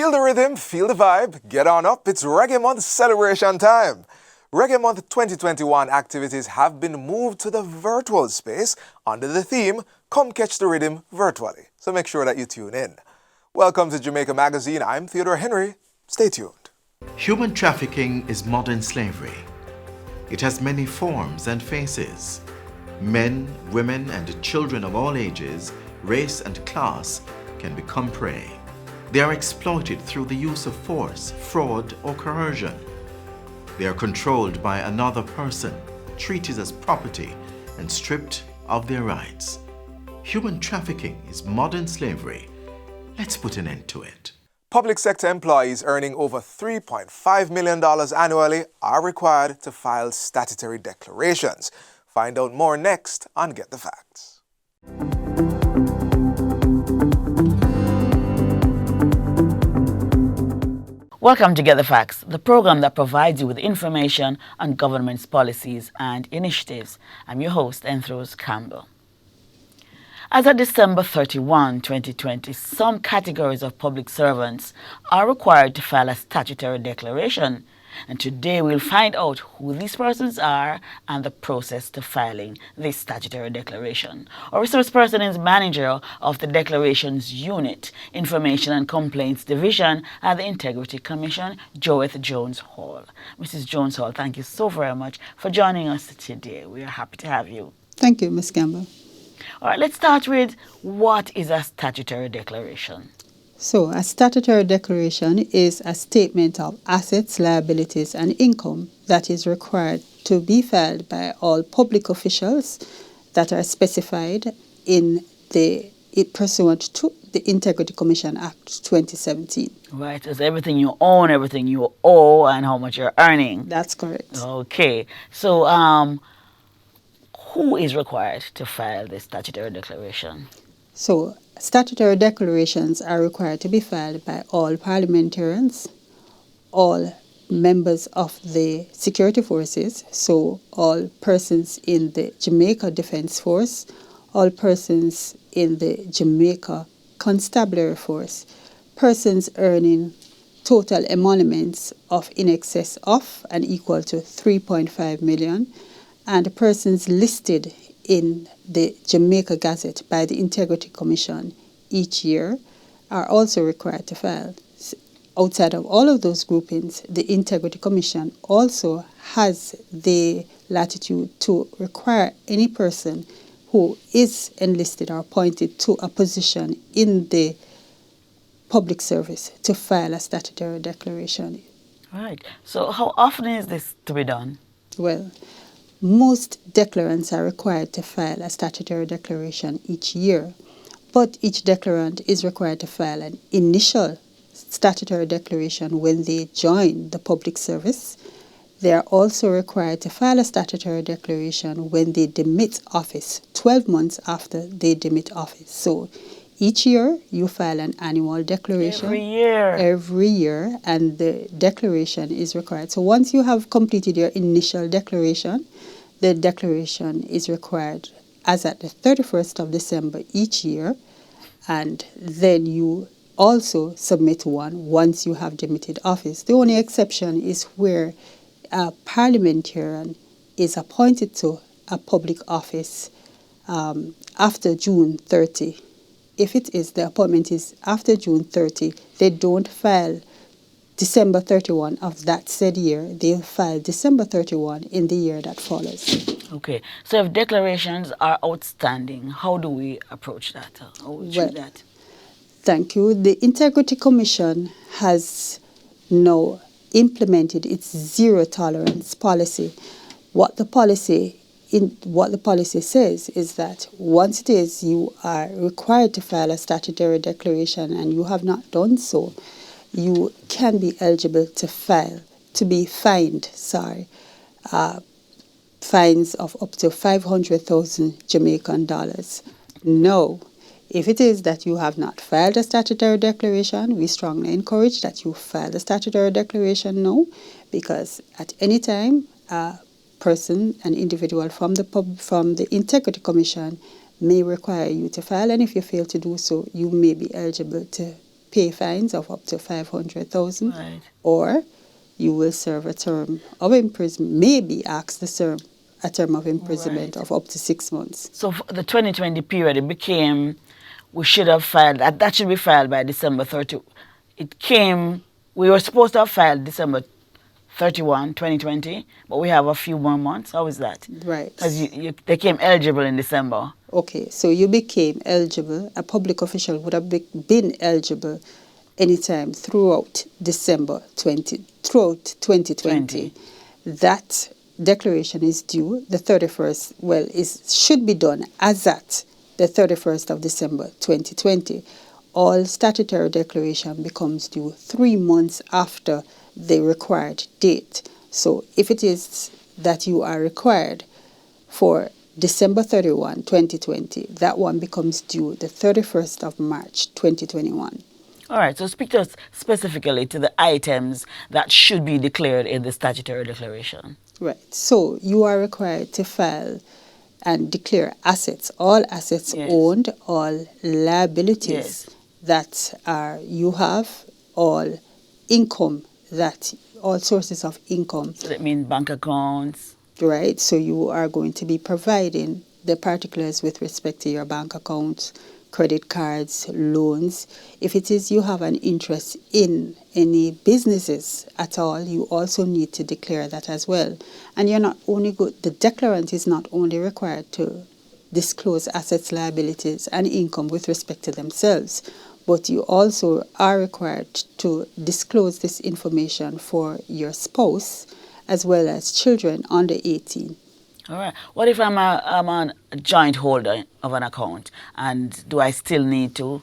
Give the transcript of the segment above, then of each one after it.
Feel the rhythm, feel the vibe, get on up, it's Reggae Month celebration time. Reggae Month 2021 activities have been moved to the virtual space under the theme, Come Catch the Rhythm Virtually. So make sure that you tune in. Welcome to Jamaica Magazine, I'm Theodore Henry. Stay tuned. Human trafficking is modern slavery. It has many forms and faces. Men, women, and children of all ages, race and class can become prey. They are exploited through the use of force, fraud, or coercion. They are controlled by another person, treated as property, and stripped of their rights. Human trafficking is modern slavery. Let's put an end to it. Public sector employees earning over $3.5 million annually are required to file statutory declarations. Find out more next on Get the Facts. Welcome to Get the Facts, the program that provides you with information on government's policies and initiatives. I'm your host, Enthros Campbell. As of December 31, 2020, some categories of public servants are required to file a statutory declaration. And today we'll find out who these persons are and the process to filing this statutory declaration. Our resource person is manager of the Declarations Unit, Information and Complaints Division at the Integrity Commission, Joeth Jones Hall. Mrs. Jones Hall, thank you so very much for joining us today. We are happy to have you. Thank you, Ms. Campbell. All right, let's start with what is a statutory declaration? So, a statutory declaration is a statement of assets, liabilities, and income that is required to be filed by all public officials that are specified in pursuant to the Integrity Commission Act 2017. Right, it's everything you own, everything you owe, and how much you're earning. That's correct. Okay, so who is required to file this statutory declaration? So, statutory declarations are required to be filed by all parliamentarians, all members of the security forces, so all persons in the Jamaica Defence Force, all persons in the Jamaica Constabulary Force, persons earning total emoluments of in excess of and equal to 3.5 million, and persons listed in the Jamaica Gazette by the Integrity Commission each year are also required to file. Outside of all of those groupings, the Integrity Commission also has the latitude to require any person who is enlisted or appointed to a position in the public service to file a statutory declaration. Right. So how often is this to be done? Well, most declarants are required to file a statutory declaration each year, but each declarant is required to file an initial statutory declaration when they join the public service. They are also required to file a statutory declaration when they demit office, 12 months after they demit office. So each year you file an annual declaration. Every year, and the declaration is required. So once you have completed your initial declaration, the declaration is required as at the 31st of December each year, and then you also submit one once you have demitted office. The only exception is where a parliamentarian is appointed to a public office after June 30. If the appointment is after June 30, they don't file December 31 of that said year. They'll file December 31 in the year that follows. Okay. So if declarations are outstanding, how do we approach that? How do we treat that? Thank you. The Integrity Commission has now implemented its zero tolerance policy. What the policy says is that once it is you are required to file a statutory declaration and you have not done so, you can be eligible to be fined fines of up to 500,000 Jamaican dollars. No. If it is that you have not filed a statutory declaration, we strongly encourage that you file the statutory declaration now, because at any time, an individual from the Integrity Commission may require you to file, and if you fail to do so, you may be eligible to pay fines of up to 500,000, Right. or you will serve a term of imprisonment, may be asked to serve a term of imprisonment Right. of up to 6 months. So for the 2020 period, it became, we should have filed, that should be filed by December 30. It came, we were supposed to have filed December 31, 2020, but we have a few more months. How is that? Right. Because they came eligible in December. Okay, so you became eligible. A public official would have been eligible anytime throughout throughout 2020. 20. That declaration is due the 31st, well, should be done as at the 31st of December 2020. All statutory declaration becomes due 3 months after the required date. So if it is that you are required for December 31, 2020, that one becomes due the 31st of March 2021. All right, so speak to us specifically to the items that should be declared in the statutory declaration. Right. So you are required to file and declare assets, all assets Yes. owned, all liabilities Yes. that you have, all income all sources of income. So that means bank accounts. Right. So you are going to be providing the particulars with respect to your bank accounts, credit cards, loans. If it is you have an interest in any businesses at all, you also need to declare that as well. And you're not only the declarant is not only required to disclose assets, liabilities, and income with respect to themselves, but you also are required to disclose this information for your spouse as well as children under 18. All right. What if I'm a joint holder of an account, and do I still need to?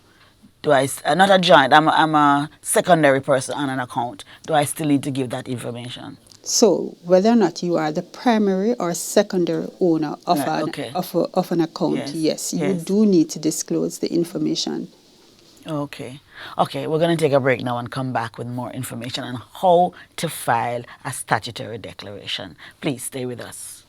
Not a joint? I'm a secondary person on an account. Do I still need to give that information? So whether or not you are the primary or secondary owner of an account, yes, you do need to disclose the information. Okay. Okay, we're going to take a break now and come back with more information on how to file a statutory declaration. Please stay with us.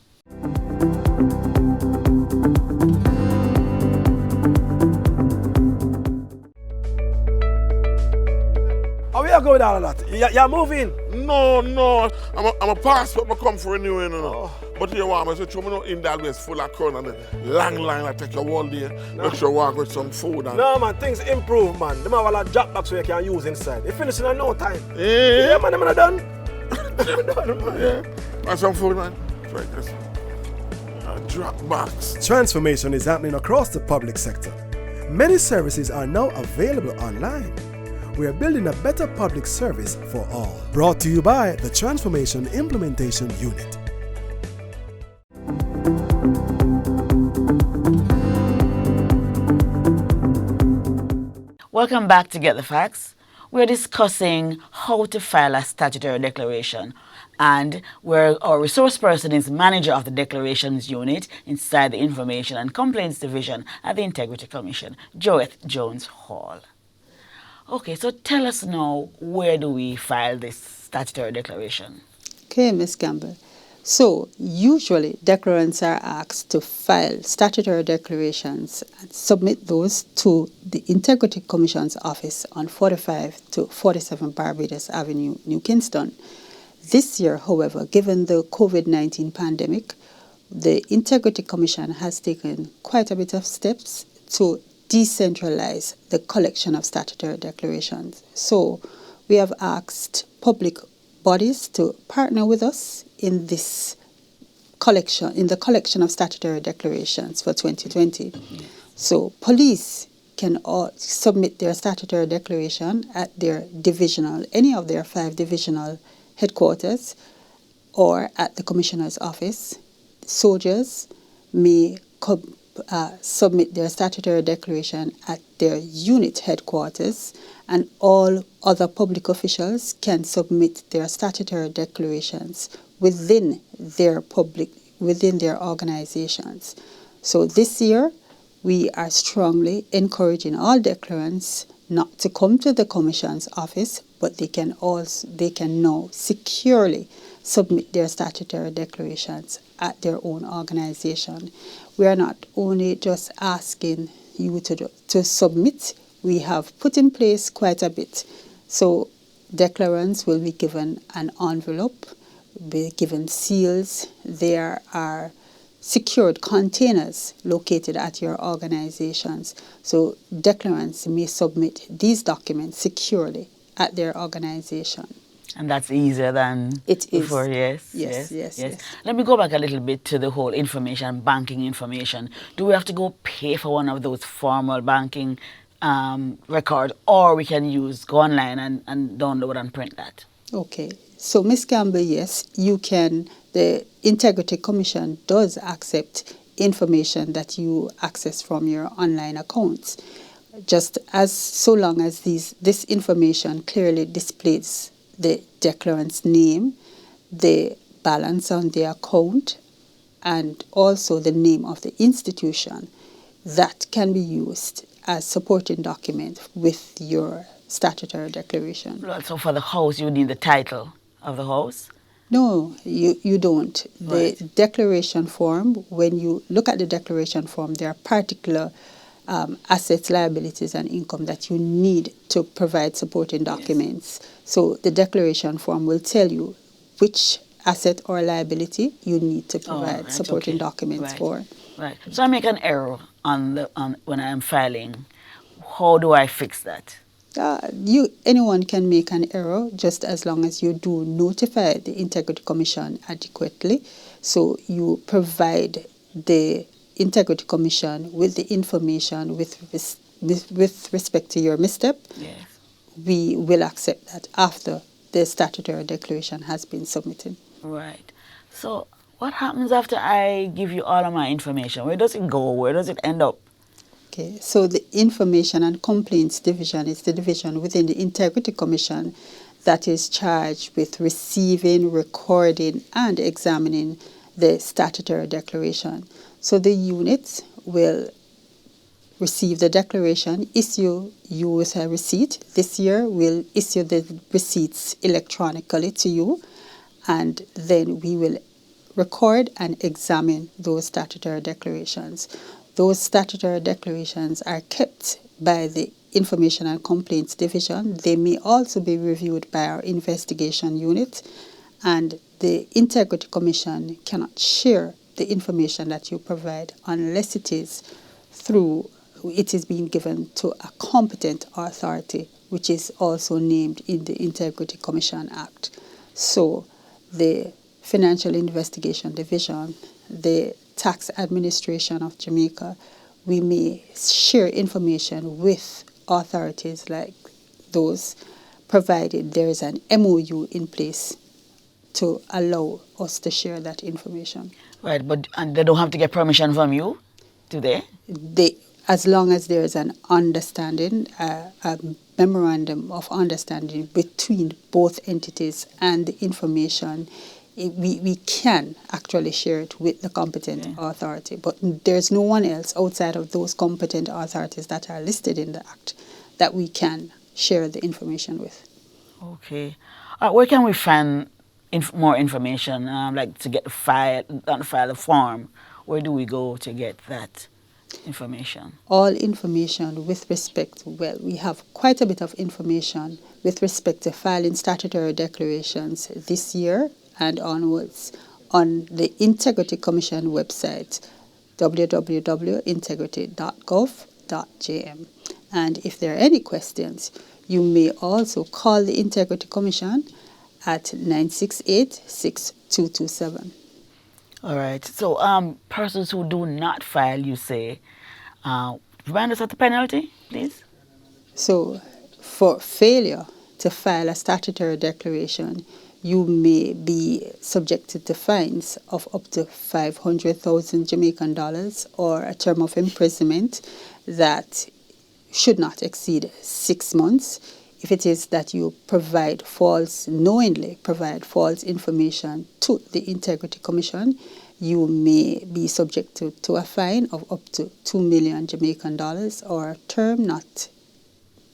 How we are going all of that? You're moving? No. I'm a passport, I come for renewing, you know. But you want me to show me no in that place full of crown and the long line I take you all day. Make sure you walk with some food and... No, man, things improve, man. Them have a lot of drop box where you can use inside. They finish in no time. Yeah, man, them are done. Yeah. Want some food, man? Try this. A drop box. Transformation is happening across the public sector. Many services are now available online. We are building a better public service for all. Brought to you by the Transformation Implementation Unit. Welcome back to Get the Facts. We're discussing how to file a statutory declaration, and where our resource person is manager of the declarations unit inside the Information and Complaints Division at the Integrity Commission, Joeth Jones Hall. Okay, so tell us now, where do we file this statutory declaration? Okay, Ms. Campbell. So, usually, declarants are asked to file statutory declarations and submit those to the Integrity Commission's office on 45 to 47 Barbados Avenue, New Kingston. This year, however, given the COVID-19 pandemic, the Integrity Commission has taken quite a bit of steps to decentralize the collection of statutory declarations. So, we have asked public bodies to partner with us in this collection, in the collection of statutory declarations for 2020. So police can all submit their statutory declaration at their divisional, any of their 5 divisional headquarters, or at the Commissioner's office. Soldiers may submit their statutory declaration at their unit headquarters, and all other public officials can submit their statutory declarations within their organizations. So this year, we are strongly encouraging all declarants not to come to the Commission's office, but they can now securely submit their statutory declarations at their own organization. We are not only just asking you to submit, we have put in place quite a bit. So declarants will be given an envelope, be given seals. There are secured containers located at your organizations. So declarants may submit these documents securely at their organization. And that's easier than It is. before, yes, Yes, yes, yes. Let me go back a little bit to the whole information, banking information. Do we have to go pay for one of those formal banking records, or we can go online and download and print that? Okay. So, Ms. Campbell, yes, you can. The Integrity Commission does accept information that you access from your online accounts, just as so long as this information clearly displays the declarant's name, the balance on the account, and also the name of the institution. That can be used as supporting document with your statutory declaration. So for the house, you need the title of the house? No, you don't. Right. The declaration form, when you look at the declaration form, there are particular assets, liabilities, and income that you need to provide supporting documents. Yes. So the declaration form will tell you which asset or liability you need to provide supporting documents for. Right. So I make an error on when I am filing. How do I fix that? Anyone can make an error, just as long as you do notify the Integrity Commission adequately. So you provide the Integrity Commission with the information with respect to your misstep. Yes. We will accept that after the statutory declaration has been submitted. Right. So what happens after I give you all of my information? Where does it go? Where does it end up? Okay, so the Information and Complaints Division is the division within the Integrity Commission that is charged with receiving, recording, and examining the statutory declaration. So the unit will receive the declaration, issue you with a receipt. This year we'll issue the receipts electronically to you, and then we will record and examine those statutory declarations. Those statutory declarations are kept by the Information and Complaints Division. They may also be reviewed by our investigation unit, and the Integrity Commission cannot share the information that you provide unless it is being given to a competent authority, which is also named in the Integrity Commission Act. So the Financial Investigation Division, the Tax Administration of Jamaica, we may share information with authorities like those, provided there is an MOU in place to allow us to share that information. Right, and they don't have to get permission from you, do they? As long as there is an understanding, a memorandum of understanding between both entities and the information, we can actually share it with the competent authority. But there's no one else outside of those competent authorities that are listed in the Act that we can share the information with. Okay. Where can we find more information, like to get the form? Where do we go to get that information? All information with respect, we have quite a bit of information with respect to filing statutory declarations this year and onwards on the Integrity Commission website, www.integrity.gov.jm. And if there are any questions, you may also call the Integrity Commission at 968-6227. All right. So persons who do not file, you say, remind us of the penalty, please. So for failure to file a statutory declaration, you may be subjected to fines of up to 500,000 Jamaican dollars or a term of imprisonment that should not exceed 6 months. If it is that you knowingly provide false information to the Integrity Commission, you may be subjected to a fine of up to 2 million Jamaican dollars or a term not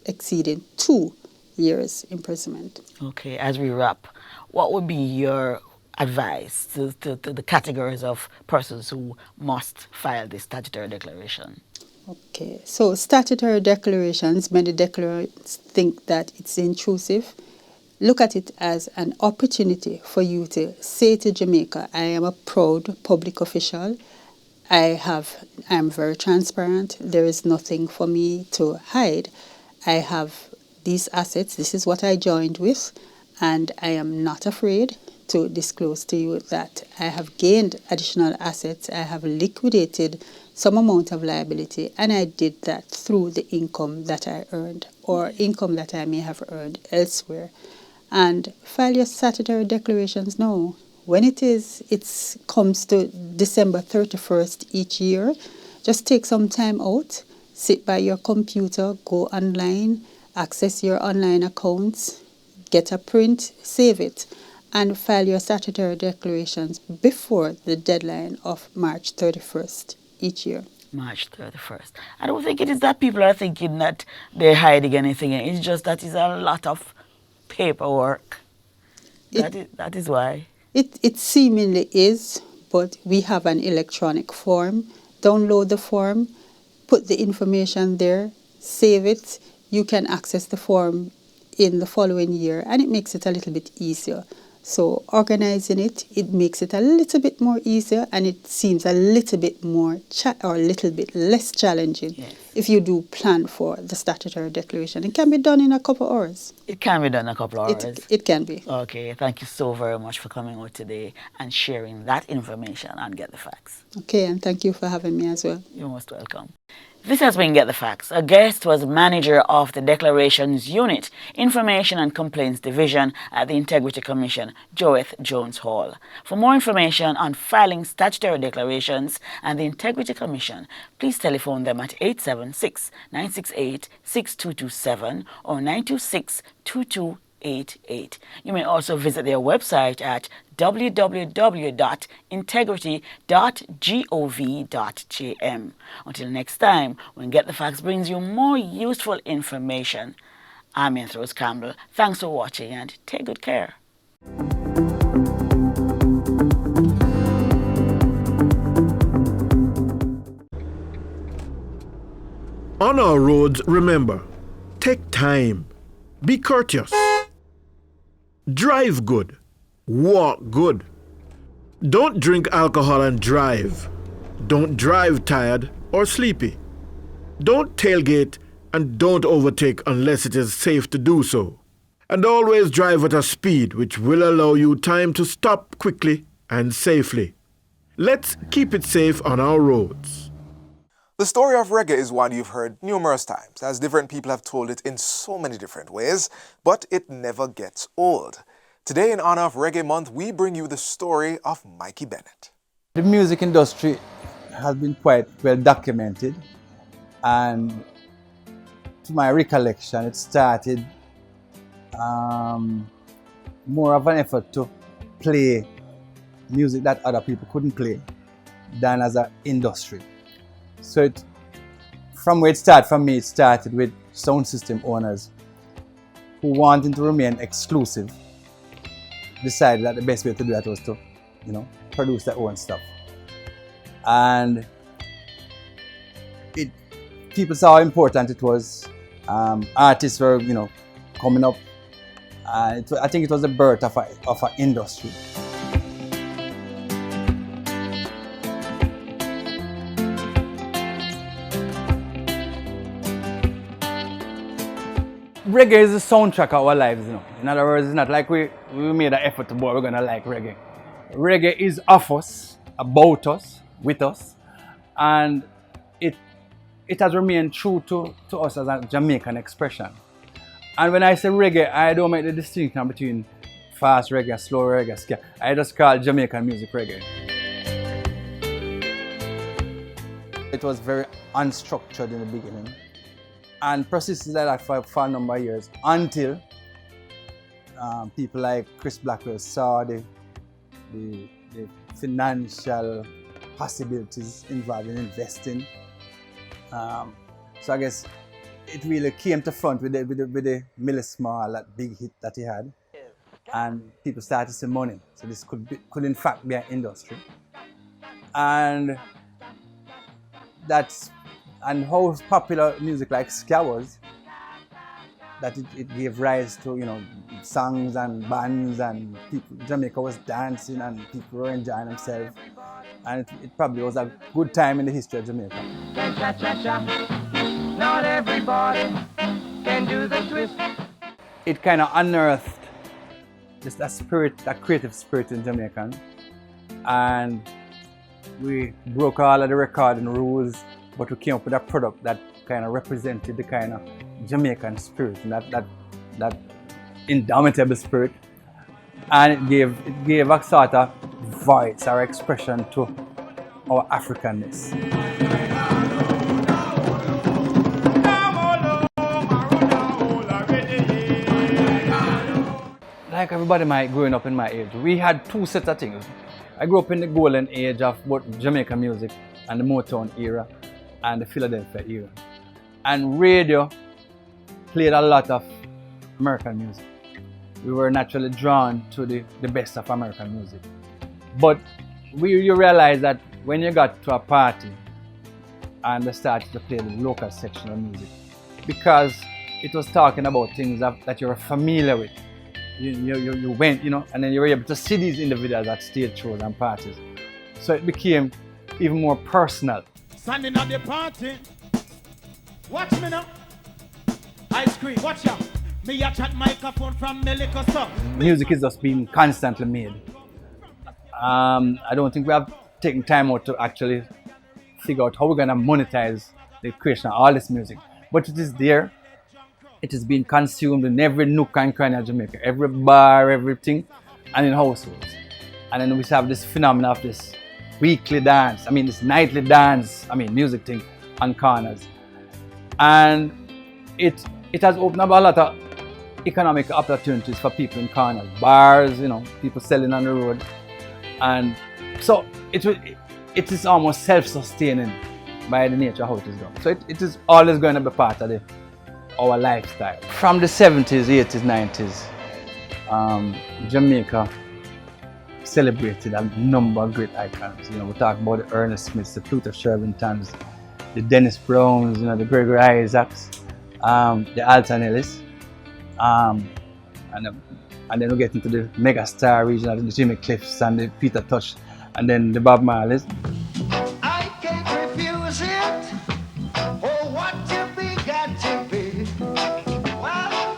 exceeding 2 years imprisonment. Okay, as we wrap, what would be your advice to the categories of persons who must file this statutory declaration? Okay, so statutory declarations, many declarants think that it's intrusive. Look at it as an opportunity for you to say to Jamaica, I am a proud public official. I'm very transparent. There is nothing for me to hide. I have these assets. This is what I joined with, and I am not afraid to disclose to you that I have gained additional assets. I have liquidated some amount of liability, and I did that through the income that I earned or income that I may have earned elsewhere. And file your statutory declarations now. When it comes to December 31st each year, just take some time out, sit by your computer, go online, access your online accounts, get a print, save it, and file your statutory declarations before the deadline of March 31st each year. March 31st. I don't think it is that people are thinking that they're hiding anything. It's just that it's a lot of paperwork. That is why. It seemingly is, but we have an electronic form. Download the form, put the information there, save it. You can access the form in the following year, and it makes it a little bit easier. So organizing it makes it a little bit more easier, and it seems a little bit more or a little bit less challenging. Yes. If you do plan for the statutory declaration. It can be done in a couple of hours. It can be done in a couple of hours. It can be. Okay, thank you so very much for coming out today and sharing that information on Get the Facts. Okay, and thank you for having me as well. You're most welcome. This has been Get the Facts. Our guest was manager of the Declarations Unit, Information and Complaints Division at the Integrity Commission, Joeth Jones Hall. For more information on filing statutory declarations and the Integrity Commission, please telephone them at 876-968-6227 or 926-2288. You may also visit their website at www.integrity.gov.jm. Until next time, when Get the Facts brings you more useful information, I'm Rose Campbell. Thanks for watching and take good care. On our roads, remember, take time, be courteous, drive good, walk good. Don't drink alcohol and drive. Don't drive tired or sleepy. Don't tailgate and don't overtake unless it is safe to do so. And always drive at a speed which will allow you time to stop quickly and safely. Let's keep it safe on our roads. The story of reggae is one you've heard numerous times, as different people have told it in so many different ways, but it never gets old. Today, in honor of Reggae Month, we bring you the story of Mikey Bennett. The music industry has been quite well documented, and to my recollection, it started more of an effort to play music that other people couldn't play than as an industry. So from where it started, for me, it started with sound system owners who wanted to remain exclusive, decided that the best way to do that was to, produce their own stuff. And people saw how important it was. Artists were, coming up. I think it was the birth of an industry. Reggae is the soundtrack of our lives, In other words, it's not like we made an effort to we're gonna like reggae. Reggae is of us, about us, with us, and it has remained true to us as a Jamaican expression. And when I say reggae, I don't make the distinction between fast reggae, slow reggae, ska. I just call Jamaican music reggae. It was very unstructured in the beginning, and persisted like that for a number of years until people like Chris Blackwell saw the financial possibilities involved in investing. So I guess it really came to front with the Millie Small, that big hit that he had, and people started to see money. So this could in fact be an industry, and that's and how popular music like ska was, that it gave rise to, you know, songs and bands, and people, Jamaica was dancing and people were enjoying themselves, and it probably was a good time in the history of Jamaica. Not everybody can do the twist. It kind of unearthed just a spirit, a creative spirit in Jamaican, and we broke all of the recording rules, but we came up with a product that kind of represented the kind of Jamaican spirit, and that indomitable spirit, and it gave a sort of voice or expression to our Africanness. Like everybody growing up in my age, we had two sets of things. I grew up in the golden age of both Jamaican music and the Motown era and the Philadelphia era. And radio played a lot of American music. We were naturally drawn to the best of American music. But you realize that when you got to a party and they started to play the local section of music, because it was talking about things that you were familiar with. You went, you know, and then you were able to see these individuals at stage shows and parties. So it became even more personal. Standing at the party, watch me now. Ice cream, watch out. Me a chat microphone from me liquor store. Music is just being constantly made. I don't think we have taken time out to actually figure out how we're gonna monetize the creation of all this music. But it is there. It is being consumed in every nook and cranny of Jamaica, every bar, everything, and in households. And then we have this phenomenon of this weekly dance, this nightly dance, music thing on corners. And it has opened up a lot of economic opportunities for people in corners, bars, people selling on the road. And so it is almost self-sustaining by the nature of how it is done. So it is always going to be part of our lifestyle. From the 70s, 80s, 90s, Jamaica celebrated a number of great icons. We talk about the Ernest Smiths, the Pluto Shervintons, the Dennis Browns, the Gregory Isaacs, the Alton Ellis, and then we get into the megastar region, the Jimmy Cliffs and the Peter Tosh, and then the Bob Marleys. I can't refuse it. Oh, what you be got to be. Well,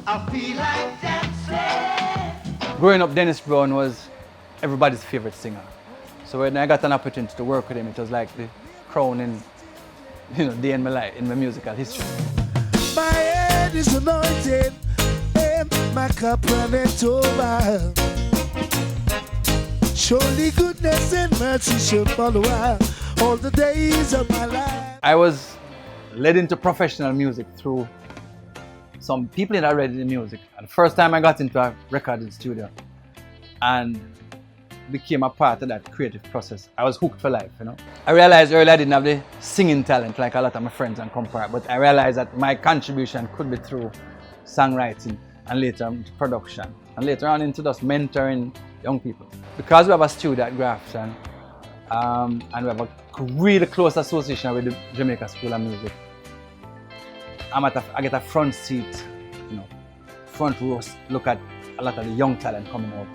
I feel like dancing. Growing up, Dennis Brown was everybody's favorite singer. So when I got an opportunity to work with him, it was like the crowning, day in my life, in my musical history. My head is anointed and my cup runneth over. Surely goodness and mercy shall follow all the days of my life. I was led into professional music through some people that are already in music. And the first time I got into a recording studio and became a part of that creative process, I was hooked for life, I realized early I didn't have the singing talent like a lot of my friends and compadres, but I realized that my contribution could be through songwriting and later into production and later on into just mentoring young people. Because we have a studio at Grafton and we have a really close association with the Jamaica School of Music, I get a front seat, front row look at a lot of the young talent coming out.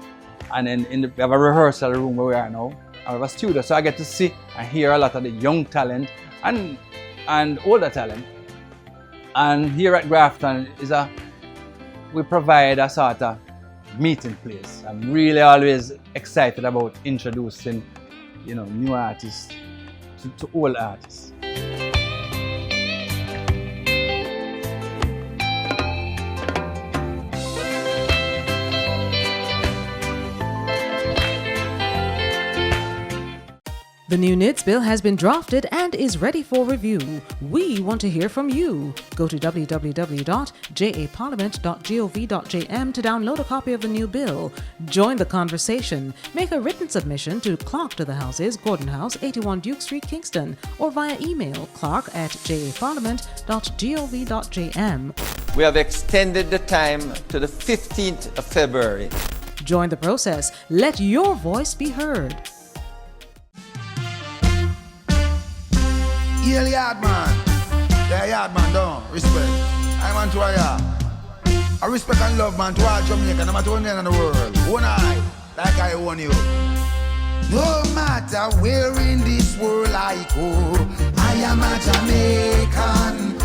And then we have a rehearsal room where we are now, and we have a studio, so I get to see and hear a lot of the young talent and older talent. And here at Grafton we provide a sort of meeting place. I'm really always excited about introducing, new artists to old artists. The new NIDS bill has been drafted and is ready for review. We want to hear from you. Go to www.japarliament.gov.jm to download a copy of the new bill. Join the conversation. Make a written submission to Clerk to the Houses, Gordon House, 81 Duke Street, Kingston, or via email clark@japarliament.gov.jm. We have extended the time to the 15th of February. Join the process. Let your voice be heard. Hail yard man. Yeah, yard man, don't respect. I man to a yard. I respect and love man to all Jamaica, no matter where in the world. One eye, like I own you. No matter where in this world I go, I am a Jamaican.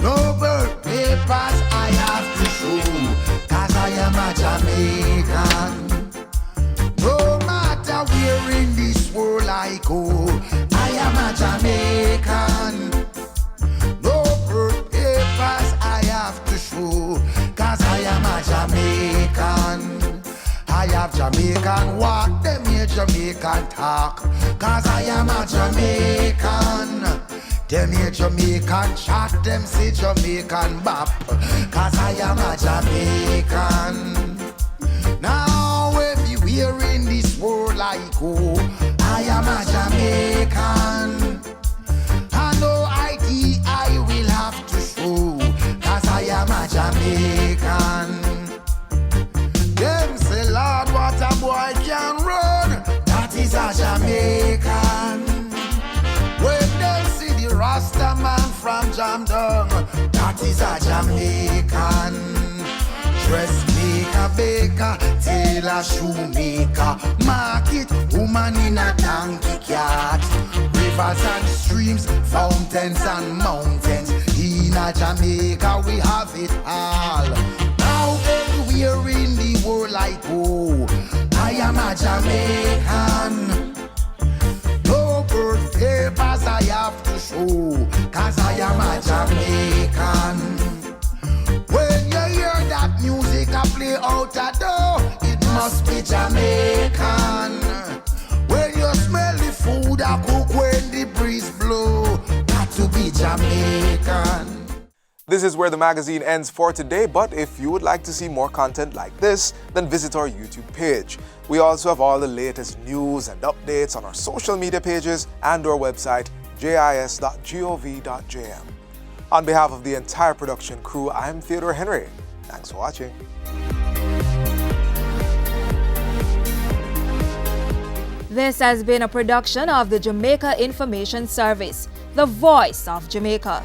No birth papers I have to show, cause I am a Jamaican. No matter where in this world I go, I am a Jamaican. No birth papers I have to show, cause I am a Jamaican. I have Jamaican walk, them here Jamaican talk, cause I am a Jamaican. Them here Jamaican chat, them say Jamaican bop, cause I am a Jamaican. Now everywhere in this world I go, I am a Jamaican. And no ID I will have to show, cause I am a Jamaican. Them say, Lord, what a boy can run, that is a Jamaican. When them see the Rasta man from Jamdong, that is a Jamaican. Dressmaker, baker, tailor, shoemaker, market, woman in a donkey cart. Rivers and streams, fountains and mountains. In a Jamaica we have it all. Now everywhere in the world I go, I am a Jamaican. No birth papers I have to show, cause I am a Jamaican. When you hear that music I play out a door, it must be Jamaican. When you smell the food I cook when the breeze blow, got to be Jamaican. This is where the magazine ends for today, but if you would like to see more content like this, then visit our YouTube page. We also have all the latest news and updates on our social media pages and our website, jis.gov.jm. On behalf of the entire production crew, I'm Theodore Henry. Thanks for watching. This has been a production of the Jamaica Information Service, the voice of Jamaica.